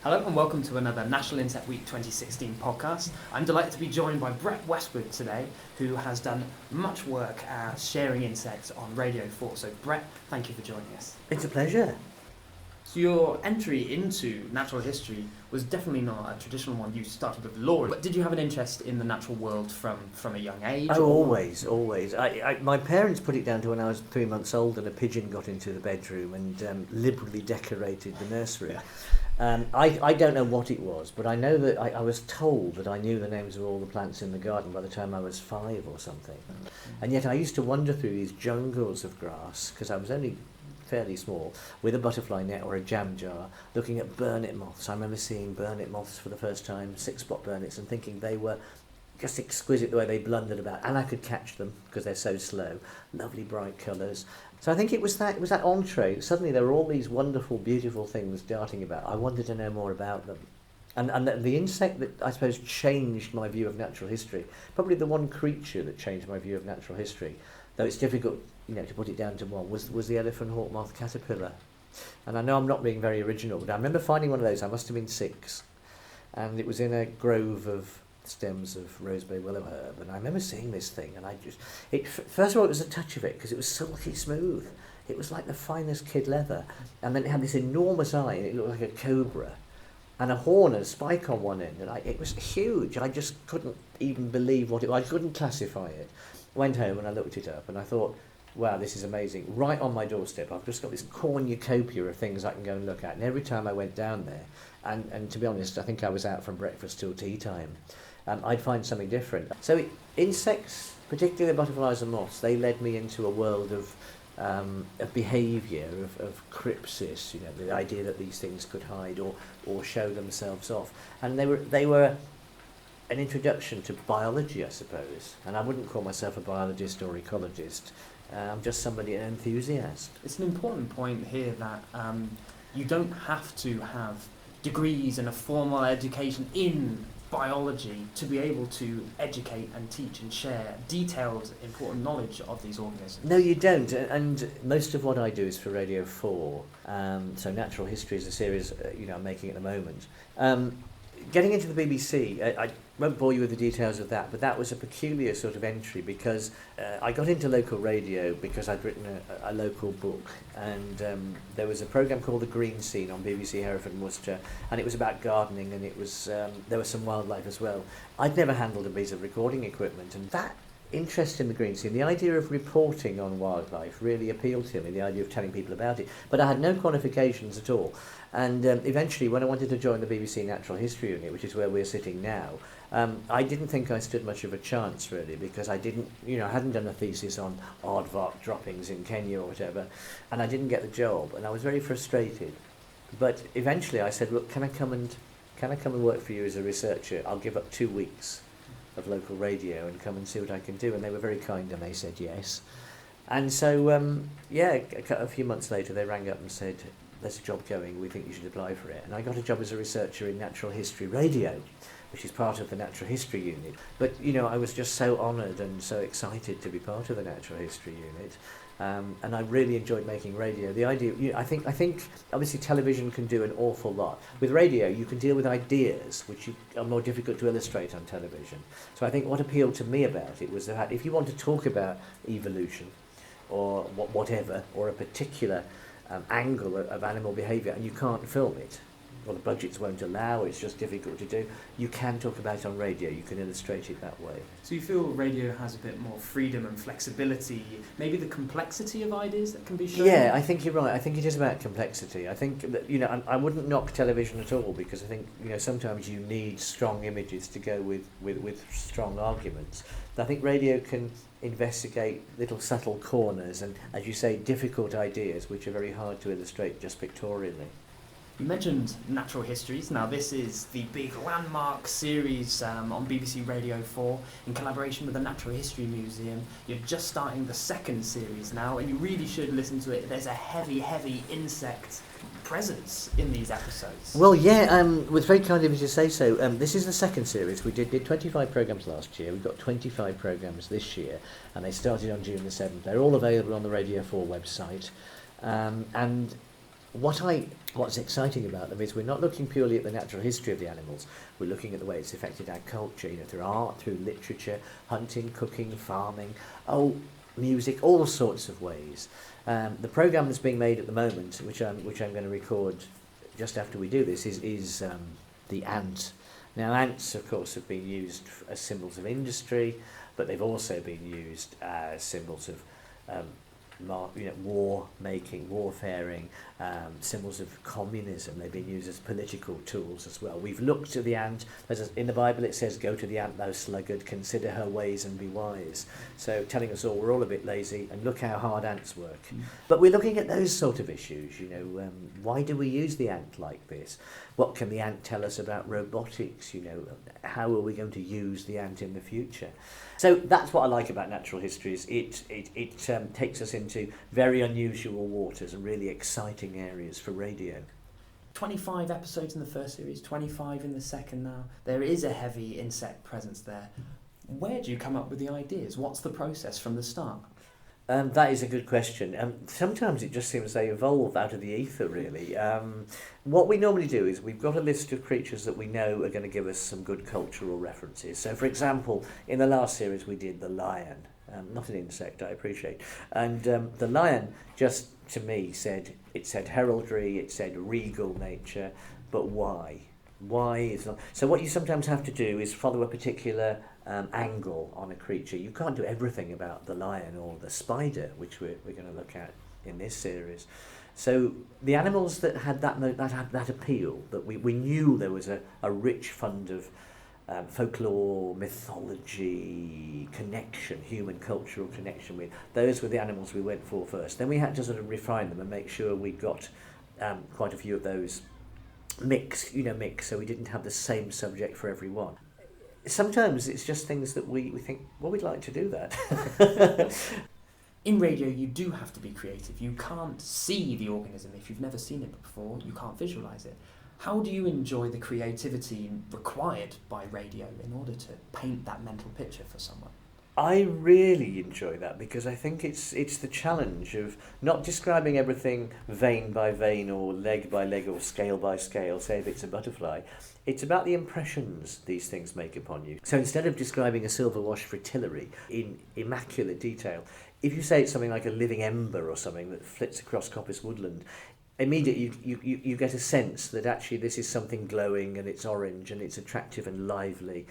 Hello and welcome to another National Insect Week 2016 podcast. I'm delighted to be joined by Brett Westwood today, who has done much work sharing insects on Radio 4. So Brett, thank you for joining us. It's a pleasure. So your entry into natural history was definitely not a traditional one. You started with law, but did you have an interest in the natural world from a young age? Oh, always. My parents put it down to when I was 3 months old and a pigeon got into the bedroom and liberally decorated the nursery. I don't know what it was, but I know that I was told that I knew the names of all the plants in the garden by the time I was 5 or something. And yet I used to wander through these jungles of grass, because I was only fairly small, with a butterfly net or a jam jar, looking at burnet moths. I remember seeing burnet moths for the first time, 6-spot burnets, and thinking they were just exquisite the way they blundered about, and I could catch them because they're so slow. Lovely bright colours. So I think it was that entree. Suddenly there were all these wonderful, beautiful things darting about. I wanted to know more about them. And the insect that I suppose changed my view of natural history, probably the one creature that changed my view of natural history, though it's difficult, to put it down to one, was the elephant hawk moth caterpillar. And I know I'm not being very original, but I remember finding one of those. I must have been 6, and it was in a grove of stems of roseberry willow herb, and I remember seeing this thing, and first of all it was a touch of it because it was silky smooth. It was like the finest kid leather, and then it had this enormous eye, and it looked like a cobra, and a horn and a spike on one end, and it was huge. I just couldn't even believe what it was. I couldn't classify it. I went home and I looked it up, and I thought, wow, this is amazing. Right on my doorstep, I've just got this cornucopia of things I can go and look at, and every time I went down there, and to be honest, I think I was out from breakfast till tea time, I'd find something different. So insects, particularly the butterflies and moths, they led me into a world of behaviour, of crypsis, the idea that these things could hide or show themselves off. And they were an introduction to biology, I suppose. And I wouldn't call myself a biologist or ecologist. I'm just somebody, an enthusiast. It's an important point here that you don't have to have degrees and a formal education in biology to be able to educate and teach and share detailed, important knowledge of these organisms. No, you don't. And most of what I do is for Radio 4. So Natural History is a series I'm making at the moment. Getting into the BBC, I won't bore you with the details of that, but that was a peculiar sort of entry because I got into local radio because I'd written a local book, and there was a programme called The Green Scene on BBC Hereford and Worcester, and it was about gardening, and it was there was some wildlife as well. I'd never handled a piece of recording equipment, and that interest in the green scene, the idea of reporting on wildlife really appealed to me, the idea of telling people about it, but I had no qualifications at all. And eventually, when I wanted to join the BBC Natural History Unit, which is where we're sitting now, I didn't think I stood much of a chance, really, because I hadn't done a thesis on aardvark droppings in Kenya or whatever, and I didn't get the job, and I was very frustrated. But eventually I said, look, can I come and work for you as a researcher? I'll give up 2 weeks of local radio and come and see what I can do. And they were very kind and they said yes. And so, a few months later they rang up and said, there's a job going, we think you should apply for it. And I got a job as a researcher in Natural History Radio, which is part of the Natural History Unit. But, I was just so honoured and so excited to be part of the Natural History Unit. And I really enjoyed making radio. The idea, I think obviously television can do an awful lot. With radio, you can deal with ideas which are more difficult to illustrate on television. So I think what appealed to me about it was that if you want to talk about evolution or whatever, or a particular angle of animal behaviour, and you can't film it, or the budgets won't allow, it's just difficult to do, you can talk about it on radio, you can illustrate it that way. So you feel radio has a bit more freedom and flexibility, maybe the complexity of ideas that can be shown? Yeah, I think you're right. I think it is about complexity. I think that, I wouldn't knock television at all, because I think, sometimes you need strong images to go with strong arguments. But I think radio can investigate little subtle corners and, as you say, difficult ideas which are very hard to illustrate just pictorially. You mentioned Natural Histories. Now, this is the big landmark series on BBC Radio 4 in collaboration with the Natural History Museum. You're just starting the 2nd series now, and you really should listen to it. There's a heavy, heavy insect presence in these episodes. Well, yeah, with very kind of you to say so. This is the 2nd series. We did 25 programmes last year. We've got 25 programmes this year, and they started on June the 7th. They're all available on the Radio 4 website. And What's exciting about them is we're not looking purely at the natural history of the animals. We're looking at the way it's affected our culture, through art, through literature, hunting, cooking, farming, music, all sorts of ways. The programme that's being made at the moment, which I'm going to record just after we do this, is the ant. Now, ants, of course, have been used as symbols of industry, but they've also been used as symbols of war making, warfaring, symbols of communism. They've been used as political tools as well. We've looked at the ant. In the Bible it says, "Go to the ant, thou sluggard, consider her ways and be wise." So telling us all we're all a bit lazy, and look how hard ants work. But we're looking at those sort of issues. Why do we use the ant like this? What can the ant tell us about robotics? How are we going to use the ant in the future? So that's what I like about Natural Histories. It takes us into very unusual waters and really exciting areas for radio. 25 episodes in the first series, 25 in the second now. There is a heavy insect presence there. Where do you come up with the ideas? What's the process from the start? That is a good question. Sometimes it just seems they evolve out of the ether, really. What we normally do is we've got a list of creatures that we know are going to give us some good cultural references. So, for example, in the last series we did the lion. Not an insect, I appreciate. And the lion, just to me, said heraldry, it said regal nature, but why? Why is not? So what you sometimes have to do is follow a particular angle on a creature. You can't do everything about the lion or the spider, which we're going to look at in this series. So the animals that had that appeal, that we knew there was a rich fund of folklore, mythology, connection, human cultural connection with, those were the animals we went for first. Then we had to sort of refine them and make sure we got quite a few of those mix, so we didn't have the same subject for everyone. Sometimes it's just things that we think, well, we'd like to do that. In radio, you do have to be creative. You can't see the organism. If you've never seen it before, you can't visualise it. How do you enjoy the creativity required by radio in order to paint that mental picture for someone? I really enjoy that because I think it's the challenge of not describing everything vein by vein or leg by leg or scale by scale, say if it's a butterfly. It's about the impressions these things make upon you. So instead of describing a silver wash fritillary in immaculate detail, if you say it's something like a living ember or something that flits across coppice woodland, immediately you get a sense that actually this is something glowing and it's orange and it's attractive and lively.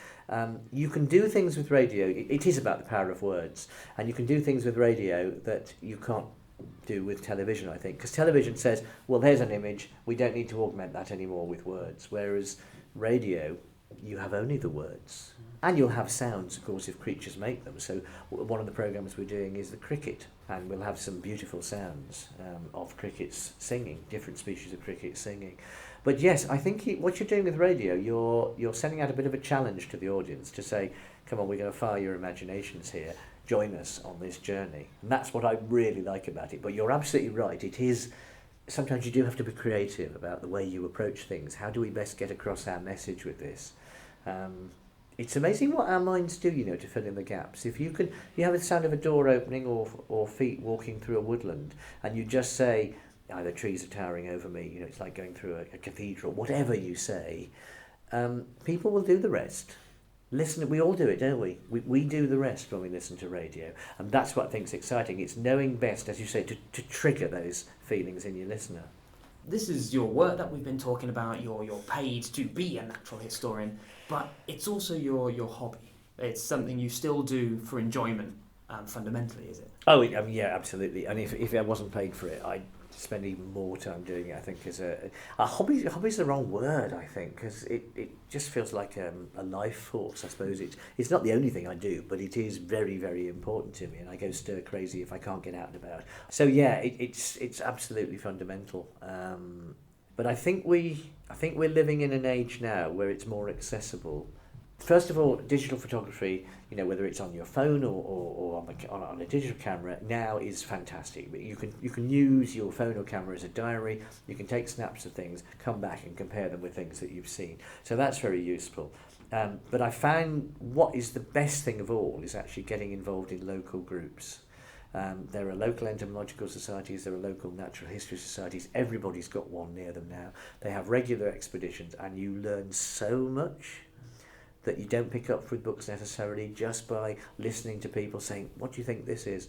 You can do things with radio. It is about the power of words, and you can do things with radio that you can't do with television, I think, because television says, well, there's an image, we don't need to augment that anymore with words, whereas radio, you have only the words. And you'll have sounds, of course, if creatures make them. So one of the programmes we're doing is the cricket, and we'll have some beautiful sounds of crickets singing, different species of crickets singing. But yes, I think what you're doing with radio, you're sending out a bit of a challenge to the audience to say, come on, we're going to fire your imaginations here, join us on this journey. And that's what I really like about it. But you're absolutely right, it is, sometimes you do have to be creative about the way you approach things. How do we best get across our message with this? It's amazing what our minds do, to fill in the gaps. If you have the sound of a door opening or feet walking through a woodland, and you just say, either trees are towering over me, it's like going through a cathedral, whatever you say, people will do the rest. Listen, we all do it, don't we? We do the rest when we listen to radio. And that's what I think is exciting. It's knowing best, as you say, to trigger those feelings in your listener. This is your work that we've been talking about. You're paid to be a natural historian, but it's also your hobby. It's something you still do for enjoyment, fundamentally, is it? Oh, yeah, absolutely. And if I wasn't paid for it, I'd spend even more time doing it, I think. As a hobby. Hobby's the wrong word, I think, because it just feels like a life force, I suppose. It's not the only thing I do, but it is very, very important to me, and I go stir crazy if I can't get out and about. So yeah, it's absolutely fundamental. But I think we're living in an age now where it's more accessible. First of all, digital photography, whether it's on your phone or on a digital camera, now is fantastic. You can use your phone or camera as a diary. You can take snaps of things, come back and compare them with things that you've seen. So that's very useful. But I found what is the best thing of all is actually getting involved in local groups. There are local entomological societies, there are local natural history societies. Everybody's got one near them now. They have regular expeditions, and you learn so much that you don't pick up with books necessarily, just by listening to people saying, what do you think this is?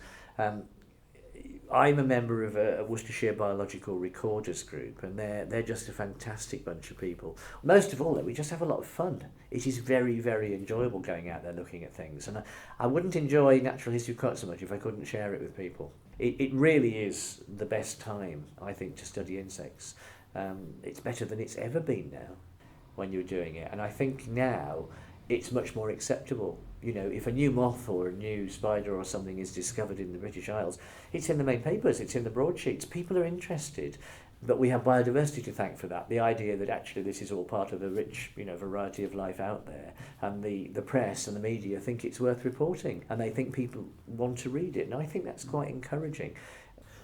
I'm a member of a Worcestershire Biological Recorders group, and they're just a fantastic bunch of people. Most of all, we just have a lot of fun. It is very, very enjoyable going out there looking at things, and I wouldn't enjoy natural history quite so much if I couldn't share it with people. It really is the best time, I think, to study insects. It's better than it's ever been now when you're doing it, and I think now it's much more acceptable. You know, if a new moth or a new spider or something is discovered in the British Isles, it's in the main papers, it's in the broadsheets, people are interested. But we have biodiversity to thank for that. The idea that actually this is all part of a rich, variety of life out there, and the press and the media think it's worth reporting, and they think people want to read it, and I think that's quite encouraging.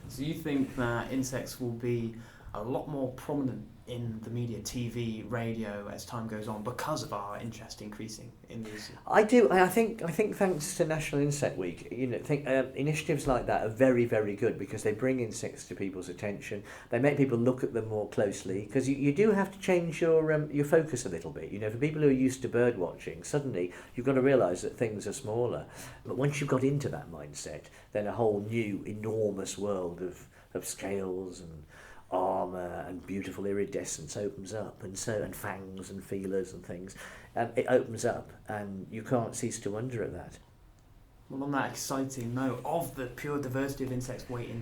So you think that insects will be a lot more prominent in the media, TV, radio, as time goes on, because of our interest increasing in these? I do. I think thanks to National Insect Week, initiatives like that are very, very good, because they bring insects to people's attention. They make people look at them more closely, because you do have to change your focus a little bit. For people who are used to bird watching, suddenly you've got to realise that things are smaller. But once you've got into that mindset, then a whole new enormous world of scales and armour and beautiful iridescence opens up, and fangs and feelers and things. It opens up, and you can't cease to wonder at that. Well, on that exciting note of the pure diversity of insects waiting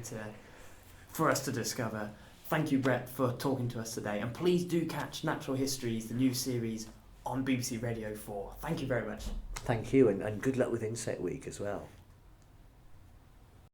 for us to discover, thank you, Brett, for talking to us today. And please do catch Natural Histories, the new series on BBC Radio 4. Thank you very much. Thank you, and good luck with Insect Week as well.